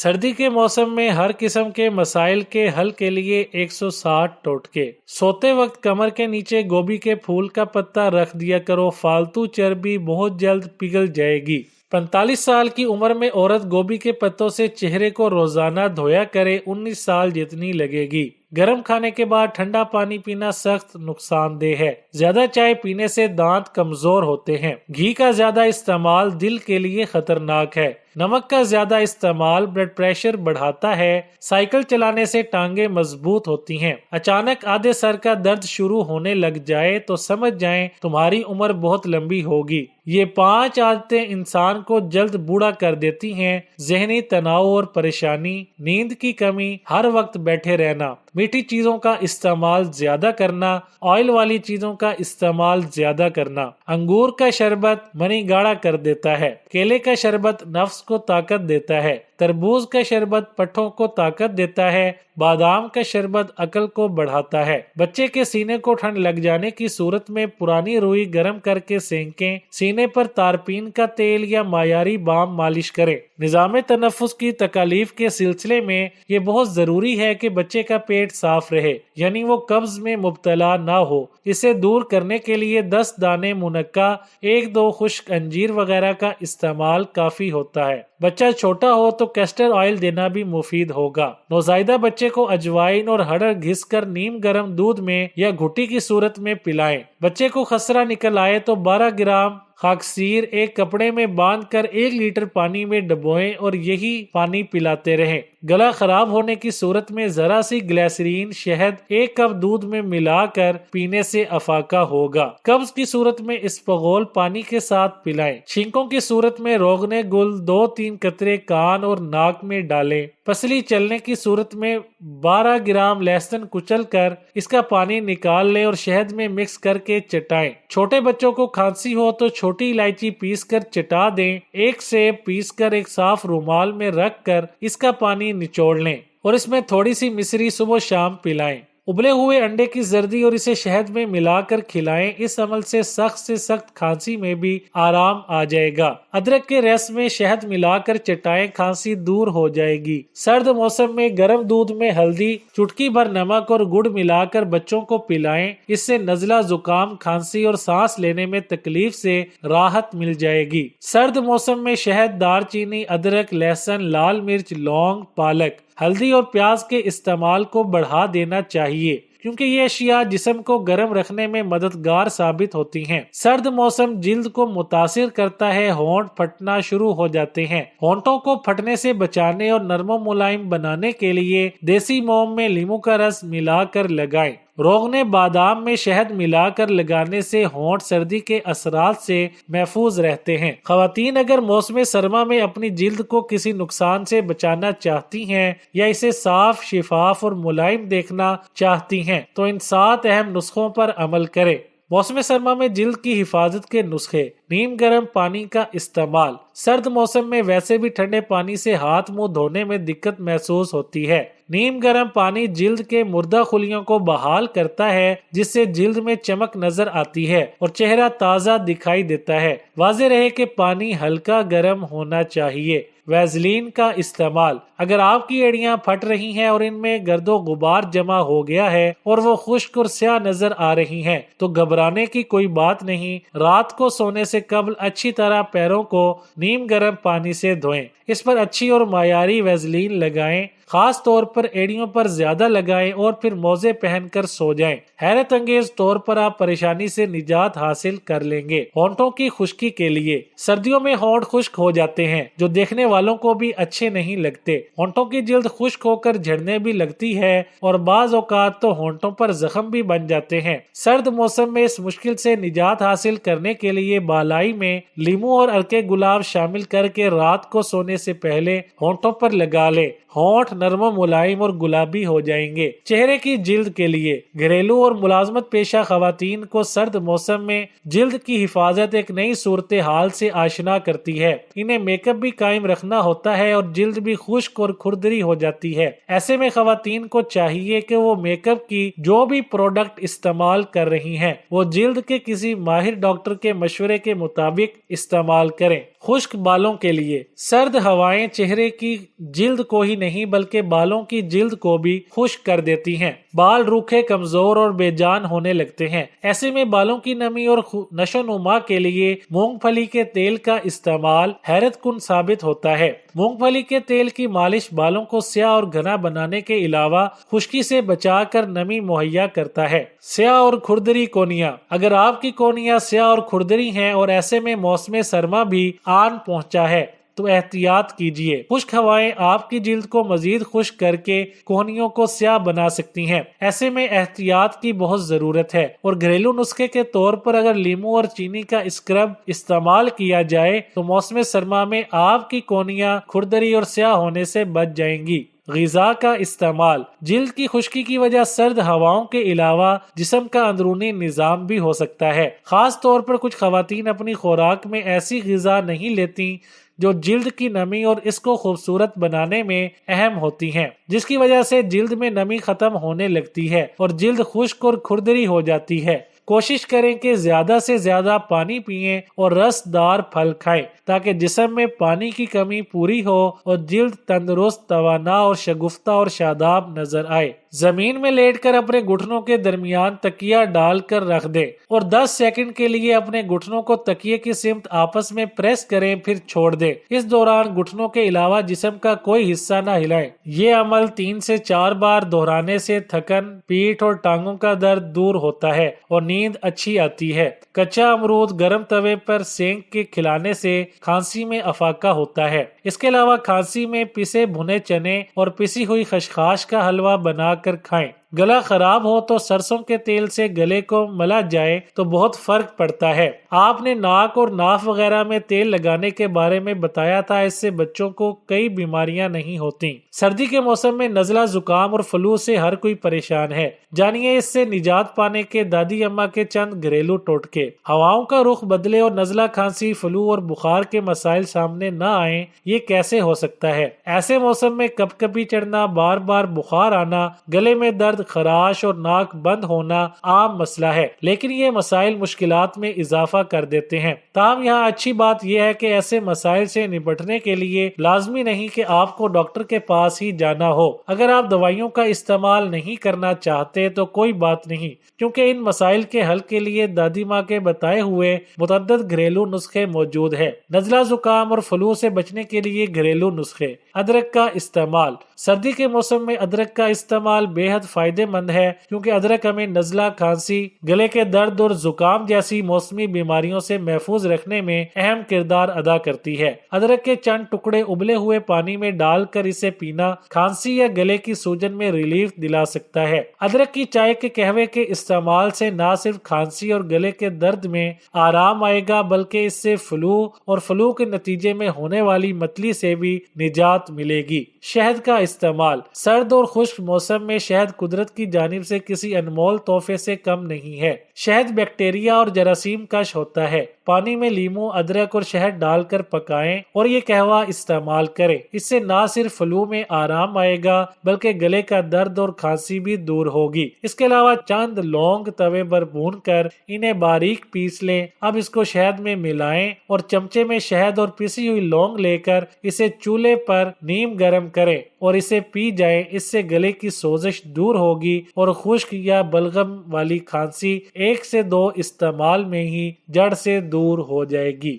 سردی کے موسم میں ہر قسم کے مسائل کے حل کے لیے 160 ٹوٹکے۔ سوتے وقت کمر کے نیچے گوبھی کے پھول کا پتا رکھ دیا کرو، فالتو چربی بہت جلد پگھل جائے گی۔ 45 سال کی عمر میں عورت گوبھی کے پتوں سے چہرے کو روزانہ دھویا کرے، 19 سال جتنی لگے گی۔ گرم کھانے کے بعد ٹھنڈا پانی پینا سخت نقصان دہ ہے۔ زیادہ چائے پینے سے دانت کمزور ہوتے ہیں۔ گھی کا زیادہ استعمال دل کے لیے خطرناک ہے۔ نمک کا زیادہ استعمال بلڈ پریشر بڑھاتا ہے۔ سائیکل چلانے سے ٹانگیں مضبوط ہوتی ہیں۔ اچانک آدھے سر کا درد شروع ہونے لگ جائے تو سمجھ جائیں تمہاری عمر بہت لمبی ہوگی۔ یہ 5 عادتیں انسان کو جلد بوڑھا کر دیتی ہیں۔ ذہنی تناؤ اور پریشانی، نیند کی کمی، ہر وقت بیٹھے رہنا، میٹھی چیزوں کا استعمال زیادہ کرنا، آئل والی چیزوں کا استعمال زیادہ کرنا۔ انگور کا شربت منی گاڑا کر دیتا ہے۔ کیلے کا شربت نفس کو طاقت دیتا ہے۔ تربوز کا شربت پٹھوں کو طاقت دیتا ہے۔ بادام کا شربت عقل کو بڑھاتا ہے۔ بچے کے سینے کو ٹھنڈ لگ جانے کی صورت میں پرانی روئی گرم کر کے سینکیں۔ سینے پر تارپین کا تیل یا معیاری بام مالش کریں۔ نظام تنفس کی تکالیف کے سلسلے میں یہ بہت ضروری ہے کہ بچے کا پیٹ صاف رہے، یعنی وہ قبض میں مبتلا نہ ہو۔ اسے دور کرنے کے لیے 10 دانے منقع، 1-2 خشک انجیر وغیرہ کا استعمال کافی ہوتا ہے۔ بچہ چھوٹا ہو تو کیسٹر آئل دینا بھی مفید ہوگا۔ نوزائیدہ بچے کو اجوائن اور ہڑر گھس کر نیم گرم دودھ میں یا گھٹی کی صورت میں پلائیں۔ بچے کو خسرہ نکل آئے تو 12 گرام خاکسیر ایک کپڑے میں باندھ کر 1 لیٹر پانی میں ڈبوئیں اور یہی پانی پلاتے رہیں۔ گلا خراب ہونے کی صورت میں ذرا سی گلیسرین شہد 1 کپ دودھ میں ملا کر پینے سے افاقہ ہوگا۔ قبض کی صورت میں اسپغول پانی کے ساتھ پلائیں۔ چھینکوں کی صورت میں روغن گل 2-3 قطرے کان اور ناک میں ڈالیں۔ پسلی چلنے کی صورت میں 12 گرام لہسن کچل کر اس کا پانی نکال لیں اور شہد میں مکس کر کے چٹائیں۔ چھوٹے بچوں کو کھانسی ہو تو چھوٹی الائچی پیس کر چٹا دیں۔ 1 سیب پیس کر ایک صاف رومال میں رکھ کر اس کا پانی نچوڑ لیں اور اس میں تھوڑی سی مصری صبح و شام پلائیں۔ ابلے ہوئے انڈے کی زردی اور اسے شہد میں ملا کر کھلائیں۔ اس عمل سے سخت کھانسی میں بھی آرام آ جائے گا۔ ادرک کے رس میں شہد ملا کر چٹائیں، کھانسی دور ہو جائے گی۔ سرد موسم میں گرم دودھ میں ہلدی، چٹکی بھر نمک اور گڑ ملا کر بچوں کو پلائیں۔ اس سے نزلہ، زکام، کھانسی اور سانس لینے میں تکلیف سے راحت مل جائے گی۔ سرد موسم میں شہد، دار چینی، ادرک، لہسن، لال مرچ، لونگ، پالک، ہلدی اور پیاز کے استعمال کو بڑھا دینا چاہیے، کیونکہ یہ اشیاء جسم کو گرم رکھنے میں مددگار ثابت ہوتی ہیں۔ سرد موسم جلد کو متاثر کرتا ہے، ہونٹ پھٹنا شروع ہو جاتے ہیں۔ ہونٹوں کو پھٹنے سے بچانے اور نرم و ملائم بنانے کے لیے دیسی موم میں لیموں کا رس ملا کر لگائیں۔ روغن بادام میں شہد ملا کر لگانے سے ہونٹ سردی کے اثرات سے محفوظ رہتے ہیں۔ خواتین اگر موسم سرما میں اپنی جلد کو کسی نقصان سے بچانا چاہتی ہیں یا اسے صاف، شفاف اور ملائم دیکھنا چاہتی ہیں تو ان 7 اہم نسخوں پر عمل کریں۔ موسم سرما میں جلد کی حفاظت کے نسخے: نیم گرم پانی کا استعمال۔ سرد موسم میں ویسے بھی ٹھنڈے پانی سے ہاتھ منہ دھونے میں دقت محسوس ہوتی ہے۔ نیم گرم پانی جلد کے مردہ خلیوں کو بحال کرتا ہے، جس سے جلد میں چمک نظر آتی ہے اور چہرہ تازہ دکھائی دیتا ہے۔ واضح رہے کہ پانی ہلکا گرم ہونا چاہیے۔ ویزلین کا استعمال: اگر آپ کی ایڑیاں پھٹ رہی ہیں اور ان میں گرد و غبار جمع ہو گیا ہے اور وہ خشک اور سیاہ نظر آ رہی ہیں تو گھبرانے کی کوئی بات نہیں۔ رات کو سونے سے قبل اچھی طرح پیروں کو نیم گرم پانی سے دھوئیں۔ اس پر اچھی اور معیاری ویزلین لگائیں، خاص طور پر ایڑیوں پر زیادہ لگائیں اور پھر موزے پہن کر سو جائیں۔ حیرت انگیز طور پر آپ پریشانی سے نجات حاصل کر لیں گے۔ ہونٹوں کی خشکی کے لیے: سردیوں میں ہونٹ خشک ہو جاتے ہیں جو دیکھنے والوں کو بھی اچھے نہیں لگتے۔ ہونٹوں کی جلد خشک ہو کر جھڑنے بھی لگتی ہے اور بعض اوقات تو ہونٹوں پر زخم بھی بن جاتے ہیں۔ سرد موسم میں اس مشکل سے نجات حاصل کرنے کے لیے بالائی میں لیموں اور ہلکے گلاب شامل کر کے رات کو سونے سے پہلے ہونٹوں پر لگا لیں۔ ہونٹ نرم و ملائم اور گلابی ہو جائیں گے۔ چہرے کی جلد کے لیے: گھریلو اور ملازمت پیشہ خواتین کو سرد موسم میں جلد کی حفاظت ایک نئی صورتحال سے آشنا کرتی ہے۔ انہیں میک اپ بھی قائم رکھنا ہوتا ہے اور جلد بھی خشک اور کھردری ہو جاتی ہے۔ ایسے میں خواتین کو چاہیے کہ وہ میک اپ کی جو بھی پروڈکٹ استعمال کر رہی ہیں وہ جلد کے کسی ماہر ڈاکٹر کے مشورے کے مطابق استعمال کریں۔ خشک بالوں کے لیے سرد ہوائیں چہرے کی جلد کو ہی نہیں بلکہ بالوں کی جلد کو بھی خشک کر دیتی ہیں۔ بال روکھے، کمزور اور بے جان ہونے لگتے ہیں۔ ایسے میں بالوں کی نمی اور نشو نما کے لیے مونگ پھلی کے تیل کا استعمال حیرت کن ثابت ہوتا ہے۔ مونگ پھلی کے تیل کی مالش بالوں کو سیاہ اور گھنا بنانے کے علاوہ خشکی سے بچا کر نمی مہیا کرتا ہے۔ سیاہ اور کھردری کونیاں، اگر آپ کی کونیاں سیاہ اور کھردری ہیں اور ایسے میں موسم سرما بھی آن پہنچا ہے تو احتیاط کیجیے۔ خشک ہوائیں آپ کی جلد کو مزید خشک کر کے کونیوں کو سیاہ بنا سکتی ہیں۔ ایسے میں احتیاط کی بہت ضرورت ہے، اور گھریلو نسخے کے طور پر اگر لیموں اور چینی کا اسکرب استعمال کیا جائے تو موسم سرما میں آپ کی کونیاں کھردری اور سیاہ ہونے سے بچ جائیں گی۔ غذا کا استعمال، جلد کی خشکی کی وجہ سرد ہواؤں کے علاوہ جسم کا اندرونی نظام بھی ہو سکتا ہے۔ خاص طور پر کچھ خواتین اپنی خوراک میں ایسی غذا نہیں لیتی جو جلد کی نمی اور اس کو خوبصورت بنانے میں اہم ہوتی ہیں، جس کی وجہ سے جلد میں نمی ختم ہونے لگتی ہے اور جلد خشک اور کھردری ہو جاتی ہے۔ کوشش کریں کہ زیادہ سے زیادہ پانی پئیں اور رس دار پھل کھائیں تاکہ جسم میں پانی کی کمی پوری ہو اور جلد تندرست، توانا اور شگفتہ اور شاداب نظر آئے۔ زمین میں لیٹ کر اپنے گھٹنوں کے درمیان تکیہ ڈال کر رکھ دیں اور 10 سیکنڈ کے لیے اپنے گھٹنوں کو تکیے کی سمت آپس میں پریس کریں، پھر چھوڑ دیں۔ اس دوران گھٹنوں کے علاوہ جسم کا کوئی حصہ نہ ہلائیں۔ یہ عمل 3 سے 4 بار دہرانے سے تھکن، پیٹھ اور ٹانگوں کا درد دور ہوتا ہے اور نیند اچھی آتی ہے۔ کچا امرود گرم توے پر سینک کے کھلانے سے کھانسی میں افاقہ ہوتا ہے۔ اس کے علاوہ کھانسی میں پسے بھنے چنے اور پسی ہوئی خشخاش کا حلوہ بنا کر کھائیں۔ گلا خراب ہو تو سرسوں کے تیل سے گلے کو ملا جائے تو بہت فرق پڑتا ہے۔ آپ نے ناک اور ناف وغیرہ میں تیل لگانے کے بارے میں بتایا تھا، اس سے بچوں کو کئی بیماریاں نہیں ہوتی۔ سردی کے موسم میں نزلہ، زکام اور فلو سے ہر کوئی پریشان ہے، جانیے اس سے نجات پانے کے دادی اماں کے چند گھریلو ٹوٹکے۔ ہواؤں کا رخ بدلے اور نزلہ، کھانسی، فلو اور بخار کے مسائل سامنے نہ آئیں، یہ کیسے ہو سکتا ہے؟ ایسے موسم میں کپ کپی چڑھنا، بار بار بخار آنا، گلے میں درد، خراش اور ناک بند ہونا عام مسئلہ ہے، لیکن یہ مسائل مشکلات میں اضافہ کر دیتے ہیں۔ تاہم یہاں اچھی بات یہ ہے کہ ایسے مسائل سے نپٹنے کے لیے لازمی نہیں کہ آپ کو ڈاکٹر کے پاس ہی جانا ہو۔ اگر آپ دوائیوں کا استعمال نہیں کرنا چاہتے تو کوئی بات نہیں، کیونکہ ان مسائل کے حل کے لیے دادی ماں کے بتائے ہوئے متعدد گھریلو نسخے موجود ہیں۔ نزلہ، زکام اور فلو سے بچنے کے لیے گھریلو نسخے۔ ادرک کا استعمال، سردی کے موسم میں ادرک کا استعمال بے حد فائدہ مند ہے، کیونکہ ادرک ہمیں نزلہ، کھانسی، گلے کے درد اور زکام جیسی موسمی بیماریوں سے محفوظ رکھنے میں اہم کردار ادا کرتی ہے۔ ادرک کے چند ٹکڑے ابلے ہوئے پانی میں ڈال کر اسے پینا کھانسی یا گلے کی سوجن میں ریلیف دلا سکتا ہے۔ ادرک کی چائے کے قہوے کے استعمال سے نہ صرف کھانسی اور گلے کے درد میں آرام آئے گا بلکہ اس سے فلو اور فلو کے نتیجے میں ہونے والی متلی سے بھی نجات ملے گی۔ شہد کا استعمال، سرد اور خشک موسم میں شہد قدرت کی جانب سے کسی انمول تحفے سے کم نہیں ہے۔ شہد بیکٹیریا اور جراثیم کش ہوتا ہے۔ پانی میں لیموں، ادرک اور شہد ڈال کر پکائیں اور یہ قہوہ استعمال کریں۔ اس سے نہ صرف فلو میں آرام آئے گا بلکہ گلے کا درد اور کھانسی بھی دور ہوگی۔ اس کے علاوہ چند لونگ توے پر بھون کر انہیں باریک پیس لیں۔ اب اس کو شہد میں ملائیں اور چمچے میں شہد اور پسی ہوئی لونگ لے کر اسے چولہے پر نیم گرم کریں اور اسے پی جائیں۔ اس سے گلے کی سوزش دور ہوگی اور خشک یا بلغم والی کھانسی 1 سے 2 استعمال میں ہی جڑ سے دور ہو جائے گی۔